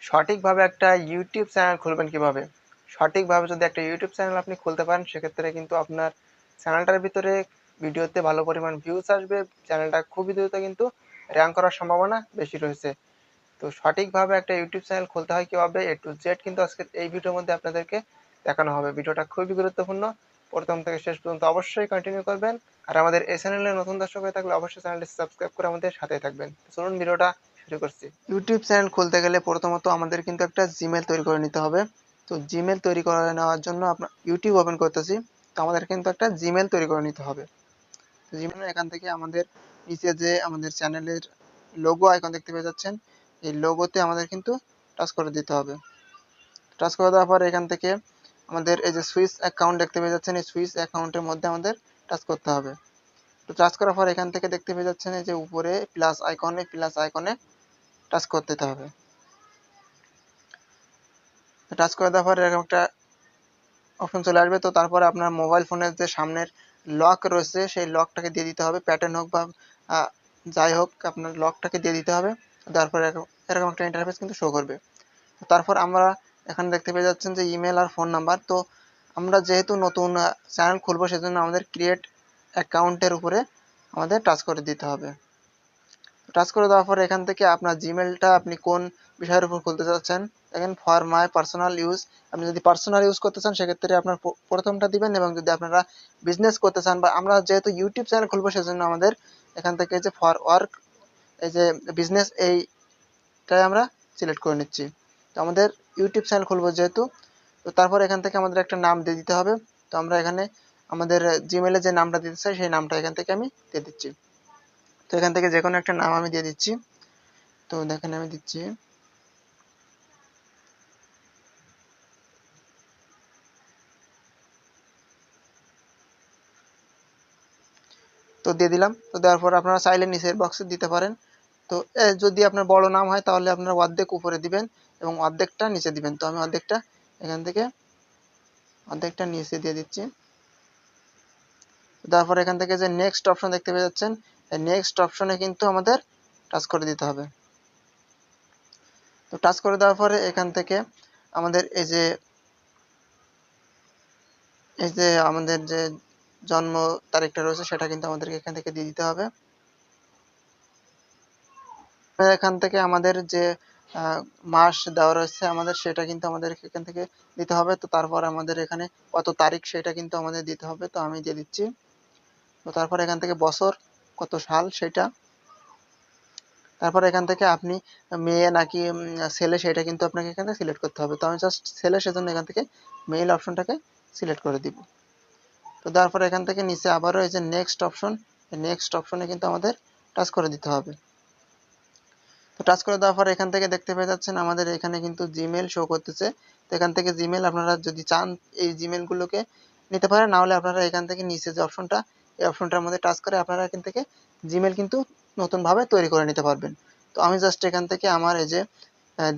সঠিকভাবে একটা YouTube channel খুলবেন কিভাবে? সঠিকভাবে যদি একটা ইউটিউব চ্যানেল আপনি খুলতে পারেন সেক্ষেত্রে কিন্তু আপনার চ্যানেলটার ভিতরে ভিডিওতে ভালো পরিমাণ ভিউজ আসবে, চ্যানেলটা খুবই দ্রুত কিন্তু র্যাঙ্ক করার সম্ভাবনা বেশি রয়েছে। তো সঠিকভাবে একটা ইউটিউব চ্যানেল খুলতে হয় কিভাবে এ টু জেড কিন্তু আজকের এই ভিডিওর মধ্যে আপনাদেরকে দেখানো হবে। ভিডিওটা খুবই গুরুত্বপূর্ণ, প্রথম থেকে শেষ পর্যন্ত অবশ্যই কন্টিনিউ করবেন। আর আমাদের এই চ্যানেলে নতুন দর্শক হয়ে থাকলে অবশ্যই চ্যানেলটি সাবস্ক্রাইব করে আমাদের সাথে থাকবেন। চলুন ভিডিওটা শুরু করছি। ইউটিউব চ্যানেল খুলতে গেলে প্রথমত আমাদের কিন্তু একটা জিমেল তৈরি করে নিতে হবে। তো জিমেল তৈরি করে নেওয়ার জন্য আপনার ইউটিউব ওপেন করতেছি। তো আমাদের কিন্তু একটা জিমেল তৈরি করে নিতে হবে। তো জিমেল এখান থেকে আমাদের নিচে যে আমাদের চ্যানেলের লোগো আইকন দেখতে পেয়ে যাচ্ছেন, এই লোগোতে আমাদের কিন্তু টাচ করে দিতে হবে। টাচ করে দেওয়ার পর এখান থেকে আমাদের এই যে সুইচ অ্যাকাউন্ট দেখতে পেয়ে যাচ্ছেন, এই সুইচ অ্যাকাউন্টের মধ্যে আমাদের টাচ করতে হবে। তো টাচ করার পর এখান থেকে দেখতে পেয়ে যাচ্ছেন এই যে উপরে প্লাস আইকনে টাচ করতে হবে। টাচ করে দেওয়ার পর এরকম একটা অপশন চলে আসবে। তো তারপরে আপনার মোবাইল ফোনের যে সামনের লক রয়েছে সেই লকটাকে দিয়ে দিতে হবে, প্যাটার্ন হোক বা যাই হোক আপনার লকটাকে দিয়ে দিতে হবে। তারপরে এরকম একটা ইন্টারফেস কিন্তু শো করবে। তারপর আমরা এখানে দেখতে পেয়ে যাচ্ছেন যে ইমেল আর ফোন নাম্বার। তো আমরা যেহেতু নতুন চ্যানেল খুলবো সেজন্য আমাদের ক্রিয়েট অ্যাকাউন্টের উপরে আমাদের টাচ করে দিতে হবে। টাচ করে দেওয়ার পর এখান থেকে আপনার জিমেলটা আপনি কোন বিষয়ের উপর খুলতে চাচ্ছেন, দেখেন ফর মাই পার্সোনাল ইউজ। আপনি যদি পার্সোনাল ইউজ করতে চান সেক্ষেত্রে আপনার প্রথমটা দিবেন, এবং যদি আপনারা বিজনেস করতে চান বা আমরা যেহেতু ইউটিউব চ্যানেল খুলবো সেজন্য আমাদের এখান থেকে যে ফর ওয়ার্ক এই যে বিজনেস এইটাই আমরা সিলেক্ট করে নিচ্ছি। তো আমাদের ইউটিউব চ্যানেল খুলবো যেহেতু, তো তারপর এখান থেকে আমাদের একটা নাম দিয়ে দিতে হবে। তো আমরা এখানে আমাদের জিমেলে যে নামটা দিতে চাই সেই নামটা এখান থেকে আমি দিয়ে দিচ্ছি। তো এখান থেকে যে কোনো একটা নাম আমি দিয়ে দিচ্ছি। তো দেখেন আমি দিচ্ছি, তো দিয়ে দিলাম। তো দেওয়ার পর আপনারা চাইলে নিচের বক্সে দিতে পারেন। তো যদি আপনার বড় নাম হয় তাহলে আপনারা অর্ধেক উপরে দিবেন এবং অর্ধেকটা নিচে দিবেন। তো আমি অর্ধেকটা এখান থেকে অর্ধেকটা নিচে দিয়ে দিচ্ছি। তারপর এখান থেকে যে নেক্সট অপশন দেখতে পেয়ে যাচ্ছেন, এই নেক্সট অপশনে কিন্তু আমাদের টাচ করে দিতে হবে। তো টাচ করে দেওয়ার পরে এখান থেকে আমাদের এই যে আমাদের যে জন্ম তারিখটা রয়েছে সেটা কিন্তু আমাদেরকে এখান থেকে দিয়ে দিতে হবে। এখান থেকে আমাদের যে মাস দেওয়া রয়েছে আমাদের সেটা কিন্তু আমাদের এখান থেকে দিতে হবে। তো তারপর আমাদের এখানে কত তারিখ সেটা কিন্তু আমাদের দিতে হবে। তো আমি দিয়ে দিচ্ছি। তো তারপর এখান থেকে বছর কত সাল সেটা, তারপর এখান থেকে আপনি মেয়ে নাকি ছেলে সেটা কিন্তু আপনাকে এখানে সিলেক্ট করতে হবে। তো আমি জাস্ট ছেলে, সেজন্য এখান থেকে মেল অপশনটাকে সিলেক্ট করে দিব। তো তারপর এখান থেকে নিচে আবারও এই যে নেক্সট অপশন, এই নেক্সট অপশনে কিন্তু আমাদের টাচ করে দিতে হবে। তো টাচ করে দেওয়ার পর এখান থেকে দেখতে পেয়ে যাচ্ছেন আমাদের এখানে কিন্তু জিমেল শো করতেছে। তো এখান থেকে জিমেল আপনারা যদি চান এই জিমেলগুলোকে নিতে পারেন, না হলে আপনারা এখান থেকে নিচে যে অপশনটা, এই অপশনটার মধ্যে টাচ করে আপনারা এখান থেকে জিমেল কিন্তু নতুনভাবে তৈরি করে নিতে পারবেন। তো আমি জাস্ট এখান থেকে আমার এই যে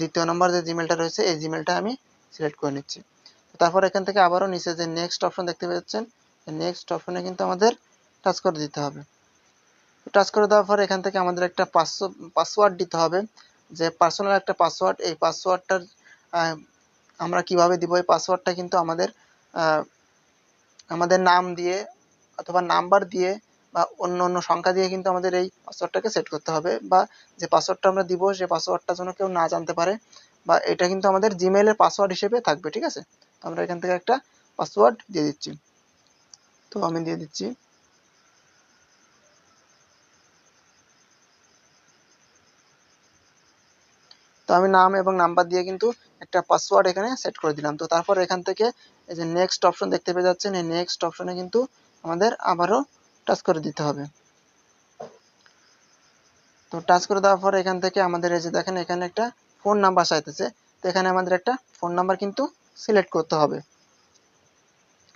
দ্বিতীয় নম্বর যে জিমেলটা রয়েছে এই জিমেলটা আমি সিলেক্ট করে নিচ্ছি। তারপর এখান থেকে আবারও নিচে যে নেক্সট অপশন দেখতে পাচ্ছেন, এই নেক্সট অপশনে কিন্তু আমাদের টাচ করে দিতে হবে। টাচ করে দেওয়ার পর এখান থেকে আমাদের একটা পাসওয়ার্ড দিতে হবে, যে পার্সোনাল একটা পাসওয়ার্ড। এই পাসওয়ার্ডটার আমরা কিভাবে দিব, এই পাসওয়ার্ডটা কিন্তু আমাদের নাম দিয়ে অথবা নাম্বার দিয়ে বা অন্য অন্য সংখ্যা দিয়ে কিন্তু আমাদের এই পাসওয়ার্ডটাকে সেট করতে হবে, বা যে পাসওয়ার্ডটা আমরা দিব সেই পাসওয়ার্ডটা যেন কেউ না জানতে পারে, বা এটা কিন্তু আমাদের জিমেইলের পাসওয়ার্ড হিসেবে থাকবে। ঠিক আছে, তো আমরা এখান থেকে একটা পাসওয়ার্ড দিয়ে দিচ্ছি। তো আমি দিয়ে দিচ্ছি। তো আমি নাম এবং নাম্বার দিয়ে কিন্তু একটা পাসওয়ার্ড এখানে সেট করে দিলাম। তো তারপর এখান থেকে এই যে নেক্সট অপশন দেখতে পেয়ে যাচ্ছেন, এই নেক্সট অপশনে কিন্তু আমাদের আবারও টাচ করে দিতে হবে। তো টাচ করে দেওয়ার পর এখান থেকে আমাদের এই যে দেখেন এখানে একটা ফোন নাম্বার চাইতেছে। তো এখানে আমাদের একটা ফোন নাম্বার কিন্তু সিলেক্ট করতে হবে।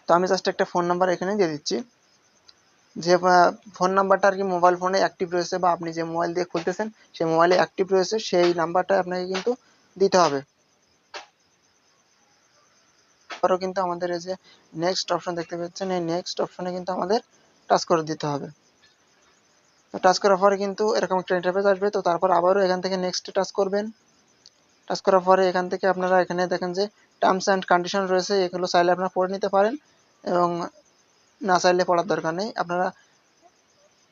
তো আমি জাস্ট একটা ফোন নাম্বার এখানে দিয়ে দিচ্ছি। যে ফোন নাম্বারটা আর কি মোবাইল ফোনে অ্যাক্টিভ রয়েছে বা আপনি যে মোবাইল দিয়ে খুলতেছেন সেই মোবাইলে অ্যাক্টিভ রয়েছে সেই নাম্বারটা আপনাকে কিন্তু দিতে হবে। তারপরেও কিন্তু আমাদের এই যে নেক্সট অপশন দেখতে পাচ্ছেন, এই নেক্সট অপশনে কিন্তু আমাদের টাচ করে দিতে হবে। তো টাচ করার পরে কিন্তু এরকম একটা ইন্টারফেস আসবে। তো তারপর আবারও এখান থেকে নেক্সট টাচ করবেন। টাচ করার পরে এখান থেকে আপনারা এখানে দেখেন যে টার্মস অ্যান্ড কন্ডিশন রয়েছে, এগুলো চাইলে আপনারা পড়ে নিতে পারেন এবং না চাইলে পড়ার দরকার নেই। আপনারা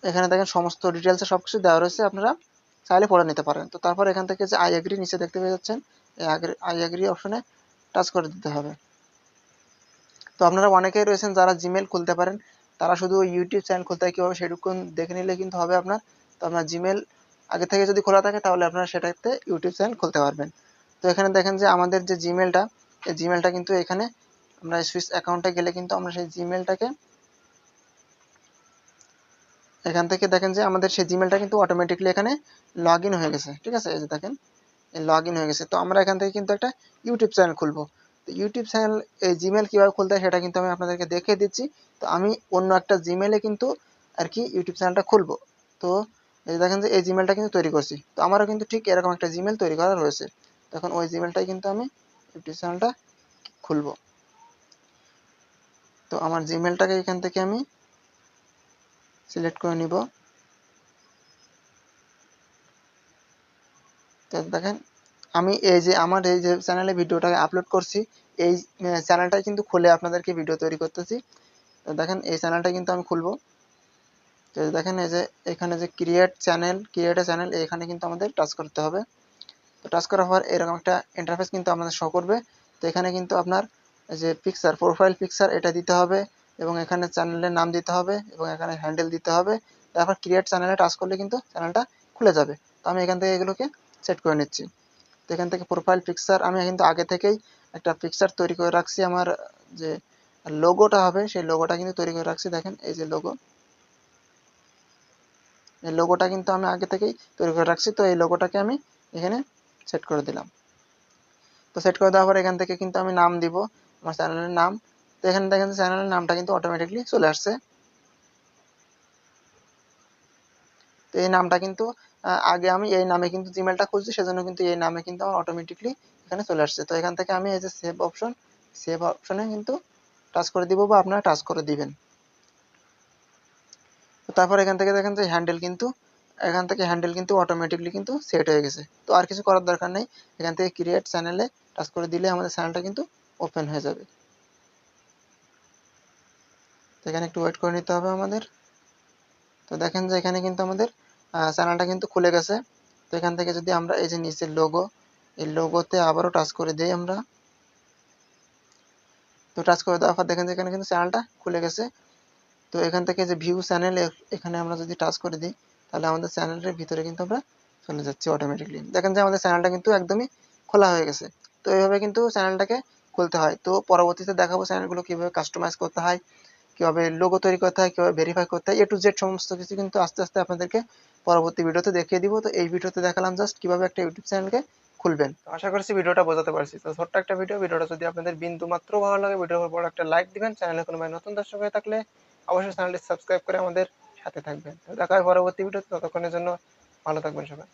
এখানে দেখেন সমস্ত ডিটেলসে সব কিছু দেওয়া রয়েছে, আপনারা চাইলে পড়ে নিতে পারেন। তো তারপর এখান থেকে যে আই এগ্রি নিচে দেখতে পেয়ে যাচ্ছেন, এই আই এগ্রি অপশনে টাচ করে দিতে হবে। তো আপনারা অনেকেই রয়েছেন যারা জিমেল খুলতে পারেন, তারা শুধু ইউটিউব চ্যানেল খুলতে হয় কীভাবে সেটুকু দেখে নিলে কিন্তু হবে আপনার। তো আপনার জিমেল আগে থেকে যদি খোলা থাকে তাহলে আপনারা সেটাতে ইউটিউব চ্যানেল খুলতে পারবেন। তো এখানে দেখেন যে আমাদের যে জিমেলটা, এই জিমেলটা কিন্তু এখানে আমরা সুইচ অ্যাকাউন্টে গেলে কিন্তু আমরা সেই জিমেলটাকে এখান থেকে দেখেন যে আমাদের সেই জিমেলটা কিন্তু অটোমেটিকলি এখানে লগ ইন হয়ে গেছে, ঠিক আছে। এই যে দেখেন লগ ইন হয়ে গেছে। তো আমরা এখান থেকে কিন্তু একটা ইউটিউব চ্যানেল খুলবো। তো ইউটিউব চ্যানেল এই জিমেল কীভাবে খুলতে হয় সেটা কিন্তু আমি আপনাদেরকে দেখিয়ে দিচ্ছি। তো আমি অন্য একটা জিমেলে কিন্তু আর কি ইউটিউব চ্যানেলটা খুলবো। তো এই দেখেন যে এই জিমেলটা কিন্তু তৈরি করছি। তো আমারও কিন্তু ঠিক এরকম একটা জিমেল তৈরি করা রয়েছে। তখন ওই জিমেলটাই কিন্তু আমি ইউটিউব চ্যানেলটা খুলবো। তো আমার জিমেলটাকে এখান থেকে আমি সিলেক্ট করে নিব। তো দেখেন আমি এই যে আমার এই যে চ্যানেলে ভিডিওটাকে আপলোড করছি, এই চ্যানেলটাই কিন্তু খুলে আপনাদেরকে ভিডিও তৈরি করতেছি। তো দেখেন এই চ্যানেলটা কিন্তু আমি খুলবো। তো দেখেন এই যে এখানে যে ক্রিয়েট এ চ্যানেল এখানে কিন্তু আমাদের টাচ করতে হবে। তো টাচ করার পর এরকম একটা ইন্টারফেস কিন্তু আমাদের শো করবে। তো এখানে কিন্তু আপনার এই যে পিকচার, প্রোফাইল পিকচার এটা দিতে হবে এবং এখানে চ্যানেলের নাম দিতে হবে এবং এখানে হ্যান্ডেল দিতে হবে। তারপর ক্রিয়েট চ্যানেলে টাচ করলে কিন্তু চ্যানেলটা খুলে যাবে। তো আমি এখান থেকে এগুলোকে সেট করে নিচ্ছি। তো এখান থেকে প্রোফাইল পিকচার আমি কিন্তু আগে থেকেই একটা পিকচার তৈরি করে রাখছি, আমার যে লোগোটা হবে সেই লোগোটা কিন্তু তৈরি করে রাখছি। দেখেন এই যে লোগো, এই লোগোটা কিন্তু আমি আগে থেকেই তৈরি করে রাখছি। তো এই লোগোটাকে আমি এখানে সেট করে দিলাম। তো সেট করে দেওয়ার পর এখান থেকে কিন্তু আমি নাম দিব আমার চ্যানেলের নাম। তো এখানে দেখেন চ্যানেলের নামটা কিন্তু অটোমেটিকলি চলে আসছে। তো এই নামটা কিন্তু আগে আমি এই নামে কিন্তু জিমেলটা খুঁজছি, সেজন্য কিন্তু এই নামে কিন্তু আমার অটোমেটিকলি এখানে চলে আসছে। তো এখান থেকে আমি এই যে সেভ অপশনে কিন্তু টাচ করে দিব বা আপনারা টাচ করে দিবেন। তো তারপর এখান থেকে দেখেন যে হ্যান্ডেল কিন্তু অটোমেটিকলি কিন্তু সেট হয়ে গেছে। তো আর কিছু করার দরকার নেই, এখান থেকে ক্রিয়েট চ্যানেলে টাচ করে দিলে আমাদের চ্যানেলটা কিন্তু ওপেন হয়ে যাবে। তো এখানে একটু ওয়েট করে নিতে হবে আমাদের। তো দেখেন যে এখানে কিন্তু আমাদের চ্যানেলটা কিন্তু খুলে গেছে। তো এখান থেকে যদি আমরা এই যে নিচের লোগো, এই লোগোতে আবারও টাচ করে দিই আমরা। তো টাচ করে দেওয়ার পর দেখেন যে এখানে কিন্তু চ্যানেলটা খুলে গেছে। তো এখান থেকে যে ভিউ চ্যানেল, এখানে আমরা যদি টাচ করে দিই তাহলে আমাদের চ্যানেলের ভিতরে কিন্তু আমরা চলে যাচ্ছি অটোমেটিকলি। দেখেন যে আমাদের চ্যানেলটা কিন্তু একদমই খোলা হয়ে গেছে। তো এইভাবে কিন্তু চ্যানেলটাকে খুলতে হয়। তো পরবর্তীতে দেখাবো চ্যানেলগুলো কীভাবে কাস্টমাইজ করতে হয়, কীভাবে লোগো তৈরি করতে হয়, কীভাবে ভেরিফাই করতে হয়, A to Z সমস্ত কিছু কিন্তু আস্তে আস্তে আপনাদেরকে পরবর্তী ভিডিওতে দেখিয়ে দিব। তো এই ভিডিওতে দেখালাম জাস্ট কীভাবে একটা ইউটিউব চ্যানেলকে খুলবেন। তো আশা করছি ভিডিওটা বোঝাতে পারছি। তো ছোট্ট একটা ভিডিওটা যদি আপনাদের বিন্দু মাত্র ভালো লাগে, ভিডিওর উপর একটা লাইক দিবেন। চ্যানেলে কোনো ভাই নতুন দর্শক হয়ে থাকলে অবশ্যই চ্যানেলটি সাবস্ক্রাইব করে আমাদের সাথে থাকবেন। তো দেখা হয় পরবর্তী ভিডিওতে, ততক্ষণের জন্য ভালো থাকবেন সবাই।